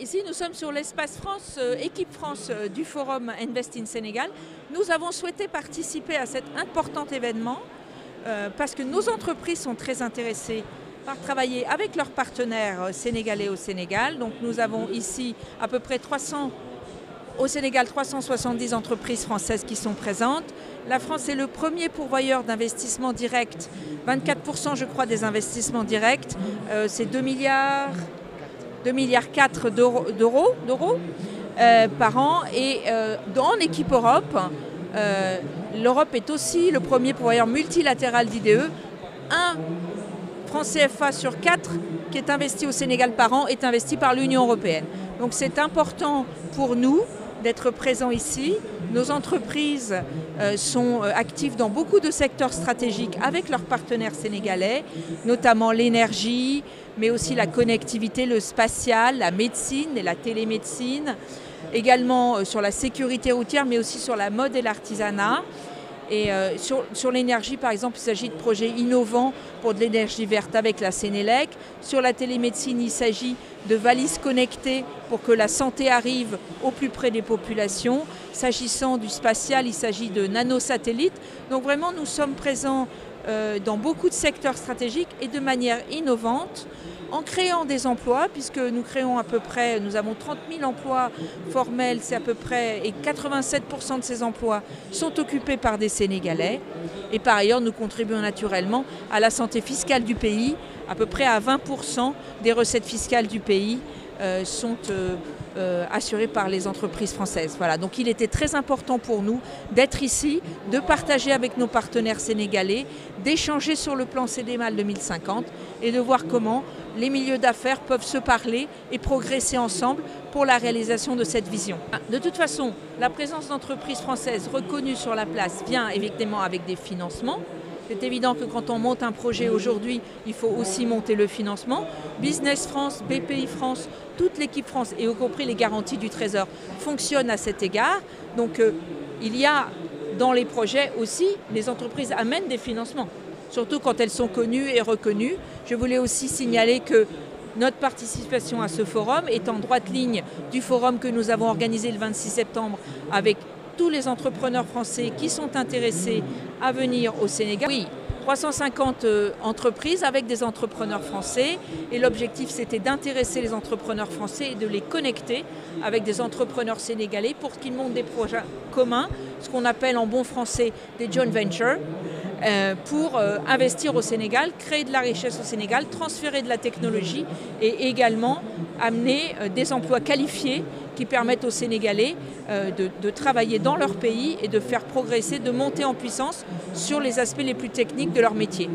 Ici, nous sommes sur l'espace France, équipe France du Forum Invest in Sénégal. Nous avons souhaité participer à cet important événement parce que nos entreprises sont très intéressées par travailler avec leurs partenaires sénégalais au Sénégal. Donc nous avons ici à peu près 300, au Sénégal 370 entreprises françaises qui sont présentes. La France est le premier pourvoyeur d'investissements directs, 24% je crois des investissements directs, c'est 2,4 milliards d'euros par an. Et en équipe Europe, l'Europe est aussi le premier pourvoyeur multilatéral d'IDE. Un franc CFA sur 4 qui est investi au Sénégal par an est investi par l'Union européenne. Donc c'est important pour nous d'être présents ici. Nos entreprises sont actives dans beaucoup de secteurs stratégiques avec leurs partenaires sénégalais, notamment l'énergie, mais aussi la connectivité, le spatial, la médecine et la télémédecine, également sur la sécurité routière, mais aussi sur la mode et l'artisanat. Et sur l'énergie, par exemple, il s'agit de projets innovants pour de l'énergie verte avec la Sénélec. Sur la télémédecine, il s'agit de valises connectées pour que la santé arrive au plus près des populations. S'agissant du spatial, il s'agit de nanosatellites. Donc vraiment, nous sommes présents dans beaucoup de secteurs stratégiques et de manière innovante, en créant des emplois, puisque nous créons à peu près, nous avons 30 000 emplois formels, c'est à peu près, et 87% de ces emplois sont occupés par des Sénégalais. Et par ailleurs, nous contribuons naturellement à la santé fiscale du pays. À peu près à 20% des recettes fiscales du pays sont assurées par les entreprises françaises. Voilà. Donc il était très important pour nous d'être ici, de partager avec nos partenaires sénégalais, d'échanger sur le plan CDMAL 2050 et de voir comment les milieux d'affaires peuvent se parler et progresser ensemble pour la réalisation de cette vision. De toute façon, la présence d'entreprises françaises reconnues sur la place vient évidemment avec des financements. C'est évident que quand on monte un projet aujourd'hui, il faut aussi monter le financement. Business France, BPI France, toute l'équipe France, et y compris les garanties du Trésor, fonctionnent à cet égard. Donc il y a dans les projets aussi, les entreprises amènent des financements, surtout quand elles sont connues et reconnues. Je voulais aussi signaler que notre participation à ce forum est en droite ligne du forum que nous avons organisé le 26 septembre avec tous les entrepreneurs français qui sont intéressés à venir au Sénégal. Oui, 350 entreprises avec des entrepreneurs français, et l'objectif c'était d'intéresser les entrepreneurs français et de les connecter avec des entrepreneurs sénégalais pour qu'ils montent des projets communs, ce qu'on appelle en bon français des joint ventures, pour investir au Sénégal, créer de la richesse au Sénégal, transférer de la technologie et également amener des emplois qualifiés qui permettent aux Sénégalais de travailler dans leur pays et de faire progresser, de monter en puissance sur les aspects les plus techniques de leur métier.